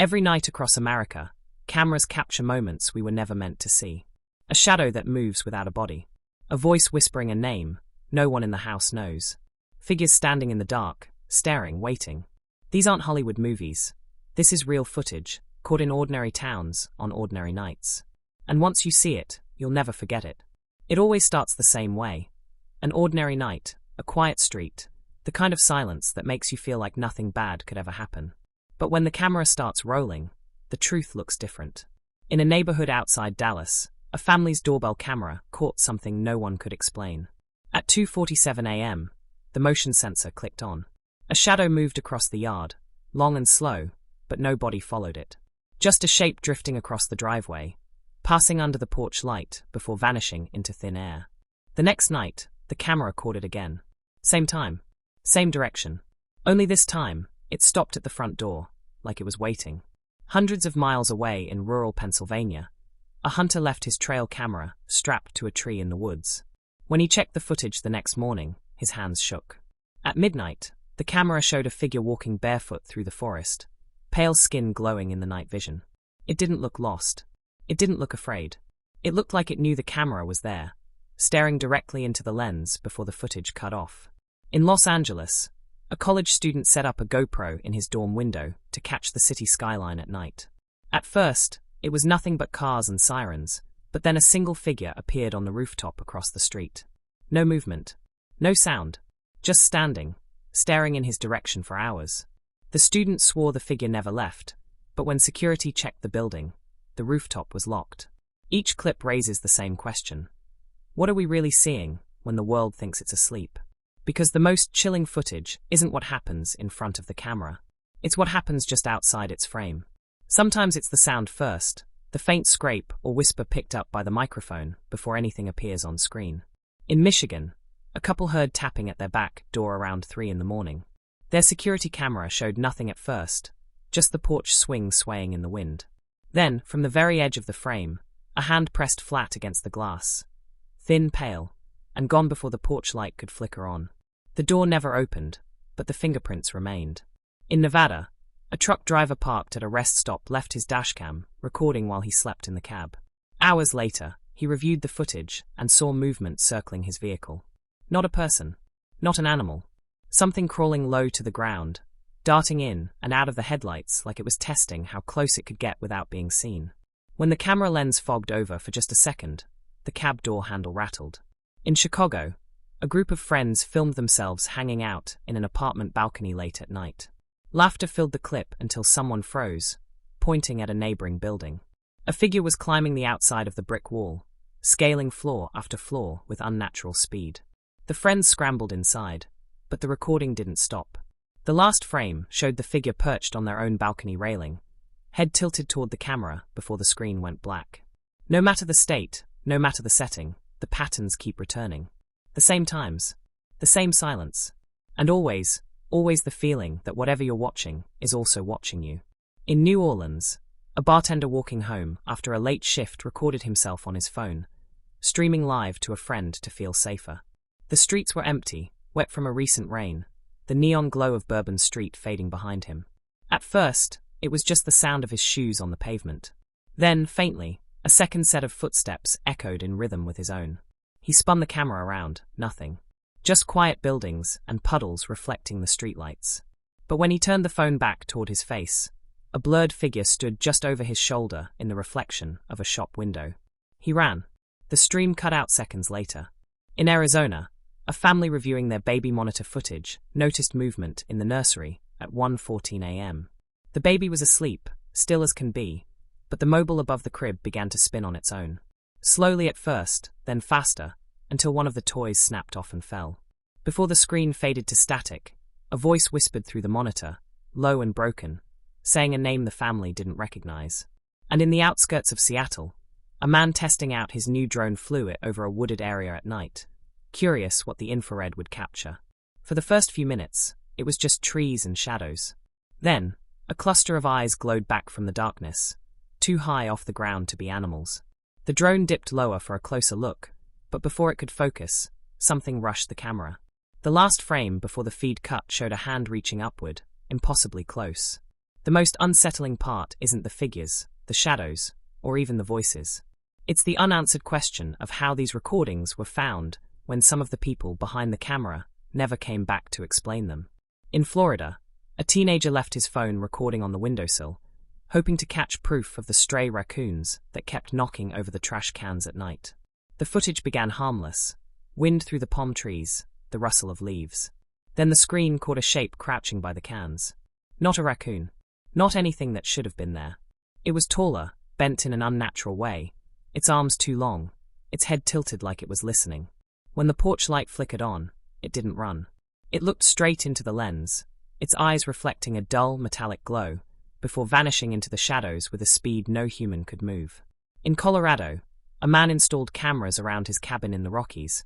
Every night across America, cameras capture moments we were never meant to see. A shadow that moves without a body. A voice whispering a name no one in the house knows. Figures standing in the dark, staring, waiting. These aren't Hollywood movies. This is real footage, caught in ordinary towns on ordinary nights. And once you see it, you'll never forget it. It always starts the same way. An ordinary night, a quiet street, the kind of silence that makes you feel like nothing bad could ever happen. But when the camera starts rolling, the truth looks different. In a neighborhood outside Dallas, a family's doorbell camera caught something no one could explain. At 2:47 a.m., the motion sensor clicked on. A shadow moved across the yard, long and slow, but no body followed it. Just a shape drifting across the driveway, passing under the porch light before vanishing into thin air. The next night, the camera caught it again. Same time, same direction. Only this time, it stopped at the front door, like it was waiting. Hundreds of miles away in rural Pennsylvania, a hunter left his trail camera strapped to a tree in the woods. When he checked the footage the next morning, his hands shook. At midnight, the camera showed a figure walking barefoot through the forest, pale skin glowing in the night vision. It didn't look lost. It didn't look afraid. It looked like it knew the camera was there, staring directly into the lens before the footage cut off. In Los Angeles, a college student set up a GoPro in his dorm window to catch the city skyline at night. At first, it was nothing but cars and sirens, but then a single figure appeared on the rooftop across the street. No movement, no sound, just standing, staring in his direction for hours. The student swore the figure never left, but when security checked the building, the rooftop was locked. Each clip raises the same question. What are we really seeing when the world thinks it's asleep? Because the most chilling footage isn't what happens in front of the camera. It's what happens just outside its frame. Sometimes it's the sound first, the faint scrape or whisper picked up by the microphone before anything appears on screen. In Michigan, a couple heard tapping at their back door around 3 in the morning. Their security camera showed nothing at first, just the porch swing swaying in the wind. Then, from the very edge of the frame, a hand pressed flat against the glass. Thin, pale, and gone before the porch light could flicker on. The door never opened, but the fingerprints remained. In Nevada, a truck driver parked at a rest stop left his dashcam, recording while he slept in the cab. Hours later, he reviewed the footage and saw movement circling his vehicle. Not a person, not an animal. Something crawling low to the ground, darting in and out of the headlights like it was testing how close it could get without being seen. When the camera lens fogged over for just a second, the cab door handle rattled. In Chicago, a group of friends filmed themselves hanging out in an apartment balcony late at night. Laughter filled the clip until someone froze, pointing at a neighboring building. A figure was climbing the outside of the brick wall, scaling floor after floor with unnatural speed. The friends scrambled inside, but the recording didn't stop. The last frame showed the figure perched on their own balcony railing, head tilted toward the camera before the screen went black. No matter the state, no matter the setting, the patterns keep returning. The same times, the same silence, and always the feeling that whatever you're watching is also watching you. In New Orleans, a bartender walking home after a late shift recorded himself on his phone, streaming live to a friend to feel safer. The streets were empty, wet from a recent rain, the neon glow of Bourbon Street fading behind him. At first, it was just the sound of his shoes on the pavement. Then, faintly, a second set of footsteps echoed in rhythm with his own. He spun the camera around, nothing. Just quiet buildings and puddles reflecting the streetlights. But when he turned the phone back toward his face, a blurred figure stood just over his shoulder in the reflection of a shop window. He ran. The stream cut out seconds later. In Arizona, a family reviewing their baby monitor footage noticed movement in the nursery at 1:14 a.m. The baby was asleep, still as can be, but the mobile above the crib began to spin on its own. Slowly at first, then faster, until one of the toys snapped off and fell. Before the screen faded to static, a voice whispered through the monitor, low and broken, saying a name the family didn't recognize. And in the outskirts of Seattle, a man testing out his new drone flew it over a wooded area at night, curious what the infrared would capture. For the first few minutes, it was just trees and shadows. Then, a cluster of eyes glowed back from the darkness, too high off the ground to be animals. The drone dipped lower for a closer look, but before it could focus, something rushed the camera. The last frame before the feed cut showed a hand reaching upward, impossibly close. The The most unsettling part isn't the figures, the shadows, or even the voices. It's the unanswered question of how these recordings were found when some of the people behind the camera never came back to explain them. In Florida, a teenager left his phone recording on the windowsill, hoping to catch proof of the stray raccoons that kept knocking over the trash cans at night. The footage began harmless: wind through the palm trees, the rustle of leaves. Then the screen caught a shape crouching by the cans. Not a raccoon. Not anything that should have been there. It was taller, bent in an unnatural way, its arms too long, its head tilted like it was listening. When the porch light flickered on, it didn't run. It looked straight into the lens, its eyes reflecting a dull, metallic glow, before vanishing into the shadows with a speed no human could move. In Colorado, a man installed cameras around his cabin in the Rockies,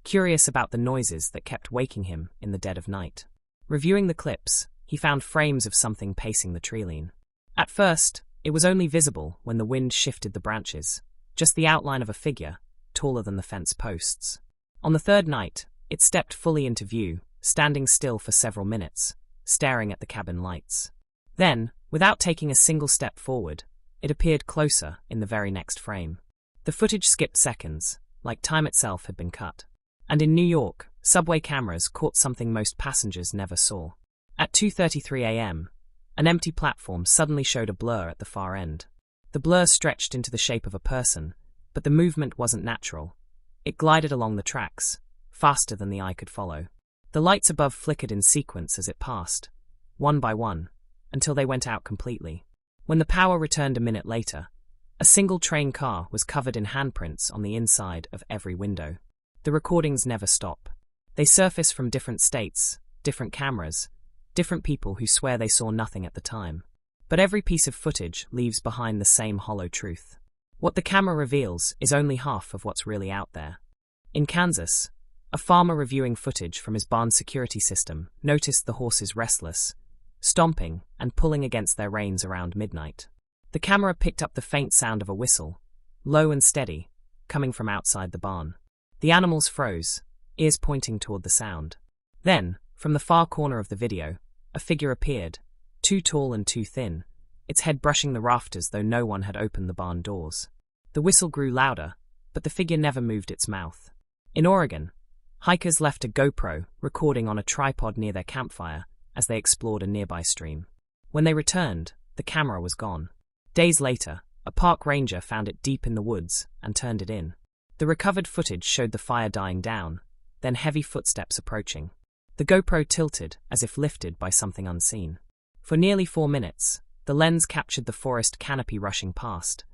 curious about the noises that kept waking him in the dead of night. Reviewing the clips, he found frames of something pacing the treeline. At first, it was only visible when the wind shifted the branches, just the outline of a figure, taller than the fence posts. On the third night, it stepped fully into view, standing still for several minutes, staring at the cabin lights. Then, without taking a single step forward, it appeared closer in the very next frame. The footage skipped seconds, like time itself had been cut. And in New York, subway cameras caught something most passengers never saw. At 2:33 a.m., an empty platform suddenly showed a blur at the far end. The blur stretched into the shape of a person, but the movement wasn't natural. It glided along the tracks, faster than the eye could follow. The lights above flickered in sequence as it passed, one by one, until they went out completely. When the power returned a minute later, a single train car was covered in handprints on the inside of every window. The recordings never stop. They surface from different states, different cameras, different people who swear they saw nothing at the time. But every piece of footage leaves behind the same hollow truth. What the camera reveals is only half of what's really out there. In Kansas, a farmer reviewing footage from his barn security system noticed the horses restless, stomping and pulling against their reins around midnight. The camera picked up the faint sound of a whistle, low and steady, coming from outside the barn. The animals froze, ears pointing toward the sound. Then, from the far corner of the video, a figure appeared, too tall and too thin, its head brushing the rafters though no one had opened the barn doors. The whistle grew louder, but the figure never moved its mouth. In Oregon, hikers left a GoPro recording on a tripod near their campfire as they explored a nearby stream. When they returned, the camera was gone. Days later, a park ranger found it deep in the woods and turned it in. The recovered footage showed the fire dying down, then heavy footsteps approaching. The GoPro tilted as if lifted by something unseen. For nearly 4 minutes, the lens captured the forest canopy rushing past,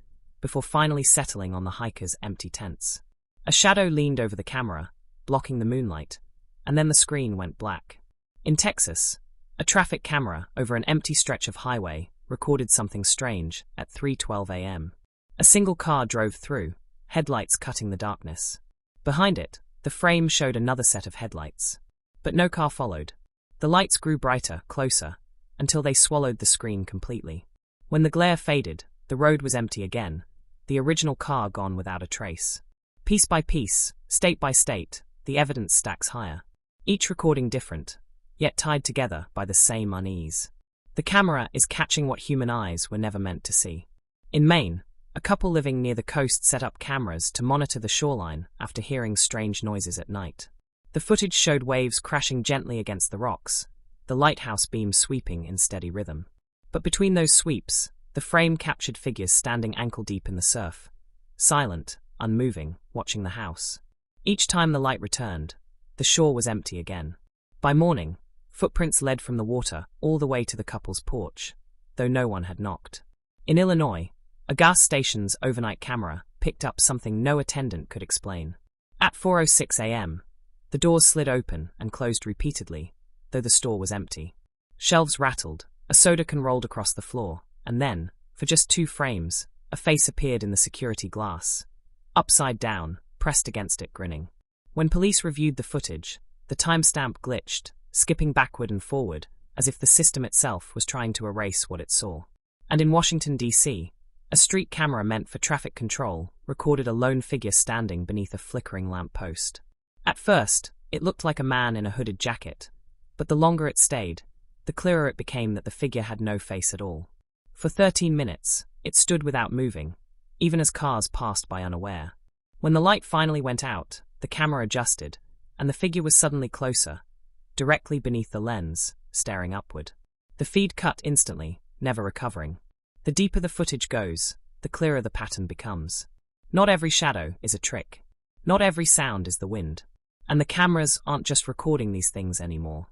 before finally settling on the hikers' empty tents. A shadow leaned over the camera, blocking the moonlight, and then the screen went black. In Texas, a traffic camera over an empty stretch of highway recorded something strange at 3:12 a.m. A single car drove through, headlights cutting the darkness. Behind it, the frame showed another set of headlights. But no car followed. The lights grew brighter, closer, until they swallowed the screen completely. When the glare faded, the road was empty again, the original car gone without a trace. Piece by piece, state by state, the evidence stacks higher. Each recording different, yet tied together by the same unease. The camera is catching what human eyes were never meant to see. In Maine, a couple living near the coast set up cameras to monitor the shoreline after hearing strange noises at night. The footage showed waves crashing gently against the rocks, the lighthouse beam sweeping in steady rhythm. But between those sweeps, the frame captured figures standing ankle-deep in the surf, silent, unmoving, watching the house. Each time the light returned, the shore was empty again. By morning, footprints led from the water all the way to the couple's porch, though no one had knocked. In Illinois, a gas station's overnight camera picked up something no attendant could explain. At 4:06 a.m., the doors slid open and closed repeatedly, though the store was empty. Shelves rattled, a soda can rolled across the floor, and then, for just 2 frames, a face appeared in the security glass. Upside down, pressed against it, grinning. When police reviewed the footage, the timestamp glitched, skipping backward and forward, as if the system itself was trying to erase what it saw. And in Washington, D.C., a street camera meant for traffic control recorded a lone figure standing beneath a flickering lamppost. At first, it looked like a man in a hooded jacket, but the longer it stayed, the clearer it became that the figure had no face at all. For 13 minutes, it stood without moving, even as cars passed by unaware. When the light finally went out, the camera adjusted, and the figure was suddenly closer, directly beneath the lens, staring upward. The feed cut instantly, never recovering. The deeper the footage goes, the clearer the pattern becomes. Not every shadow is a trick. Not every sound is the wind. And the cameras aren't just recording these things anymore.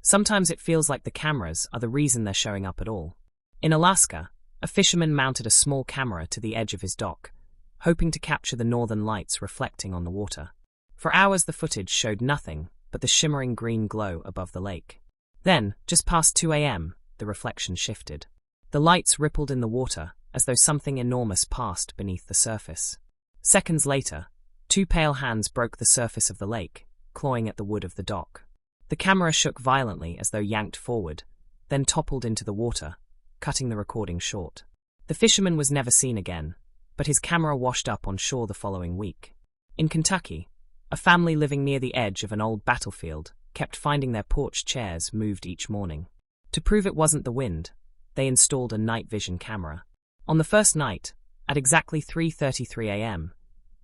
Sometimes it feels like the cameras are the reason they're showing up at all. In Alaska, a fisherman mounted a small camera to the edge of his dock, hoping to capture the northern lights reflecting on the water. For hours the footage showed nothing but the shimmering green glow above the lake. Then, just past 2 a.m., the reflection shifted. The lights rippled in the water as though something enormous passed beneath the surface. Seconds later, 2 pale hands broke the surface of the lake, clawing at the wood of the dock. The camera shook violently as though yanked forward, then toppled into the water, cutting the recording short. The fisherman was never seen again, but his camera washed up on shore the following week. In Kentucky, a family living near the edge of an old battlefield kept finding their porch chairs moved each morning. To prove it wasn't the wind, they installed a night vision camera. On the first night, at exactly 3:33 a.m.,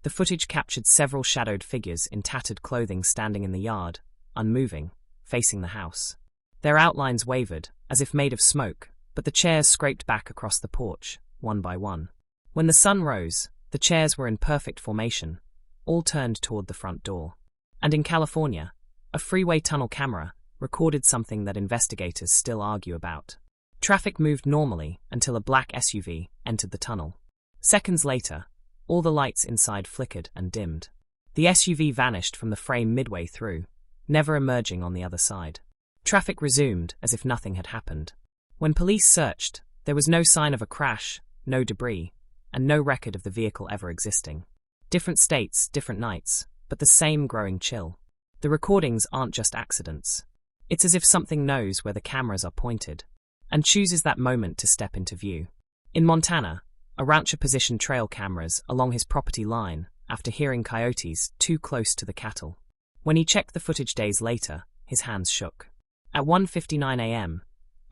the footage captured several shadowed figures in tattered clothing standing in the yard, unmoving, facing the house. Their outlines wavered, as if made of smoke, but the chairs scraped back across the porch, one by one. When the sun rose, the chairs were in perfect formation, all turned toward the front door. And in California, a freeway tunnel camera recorded something that investigators still argue about. Traffic moved normally until a black SUV entered the tunnel. Seconds later, all the lights inside flickered and dimmed. The SUV vanished from the frame midway through, never emerging on the other side. Traffic resumed as if nothing had happened. When police searched, there was no sign of a crash, no debris, and no record of the vehicle ever existing. Different states, different nights, but the same growing chill. The recordings aren't just accidents. It's as if something knows where the cameras are pointed, and chooses that moment to step into view. In Montana, a rancher positioned trail cameras along his property line after hearing coyotes too close to the cattle. When he checked the footage days later, his hands shook. At 1:59 a.m.,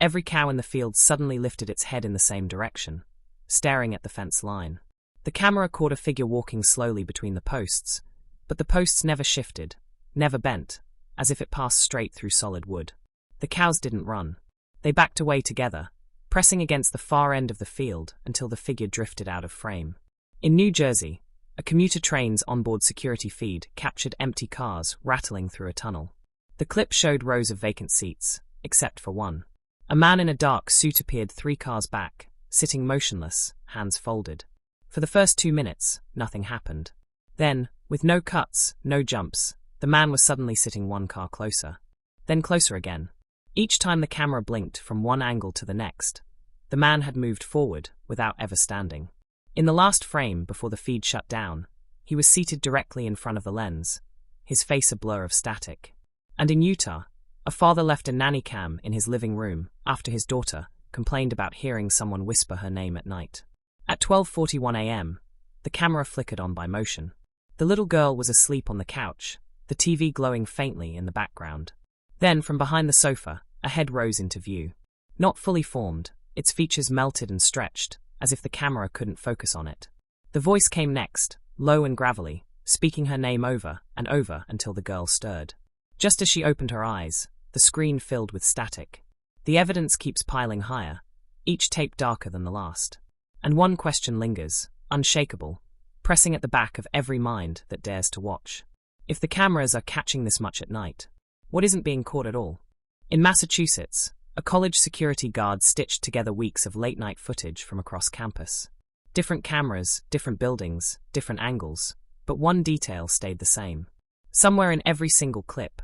every cow in the field suddenly lifted its head in the same direction, staring at the fence line. The camera caught a figure walking slowly between the posts, but the posts never shifted, never bent, as if it passed straight through solid wood. The cows didn't run. They backed away together, pressing against the far end of the field until the figure drifted out of frame. In New Jersey, a commuter train's onboard security feed captured empty cars rattling through a tunnel. The clip showed rows of vacant seats, except for one. A man in a dark suit appeared 3 cars back, sitting motionless, hands folded. For the first 2 minutes, nothing happened. Then, with no cuts, no jumps, the man was suddenly sitting 1 car closer. Then closer again. Each time the camera blinked from one angle to the next, the man had moved forward without ever standing. In the last frame before the feed shut down, he was seated directly in front of the lens, his face a blur of static. And in Utah, a father left a nanny cam in his living room after his daughter complained about hearing someone whisper her name at night. At 12:41 a.m., the camera flickered on by motion. The little girl was asleep on the couch, the TV glowing faintly in the background. Then, from behind the sofa, a head rose into view. Not fully formed, its features melted and stretched, as if the camera couldn't focus on it. The voice came next, low and gravelly, speaking her name over and over until the girl stirred. Just as she opened her eyes, the screen filled with static. The evidence keeps piling higher, each tape darker than the last. And one question lingers, unshakable, pressing at the back of every mind that dares to watch. If the cameras are catching this much at night, what isn't being caught at all? In Massachusetts, a college security guard stitched together weeks of late-night footage from across campus. Different cameras, different buildings, different angles, but one detail stayed the same. Somewhere in every single clip,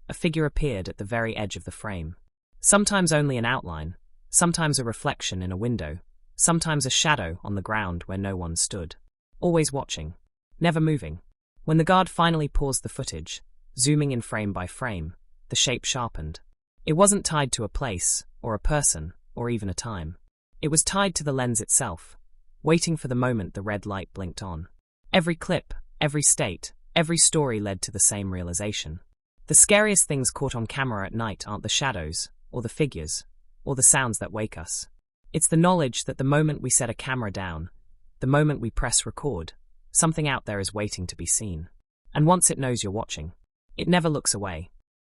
a figure appeared at the very edge of the frame. Sometimes only an outline, sometimes a reflection in a window, sometimes a shadow on the ground where no one stood. Always watching, never moving. When the guard finally paused the footage, zooming in frame by frame, the shape sharpened. It wasn't tied to a place, or a person, or even a time. It was tied to the lens itself, waiting for the moment the red light blinked on. Every clip, every state, every story led to the same realization. The scariest things caught on camera at night aren't the shadows, or the figures, or the sounds that wake us. It's the knowledge that the moment we set a camera down, the moment we press record, something out there is waiting to be seen. And once it knows you're watching, it never looks away.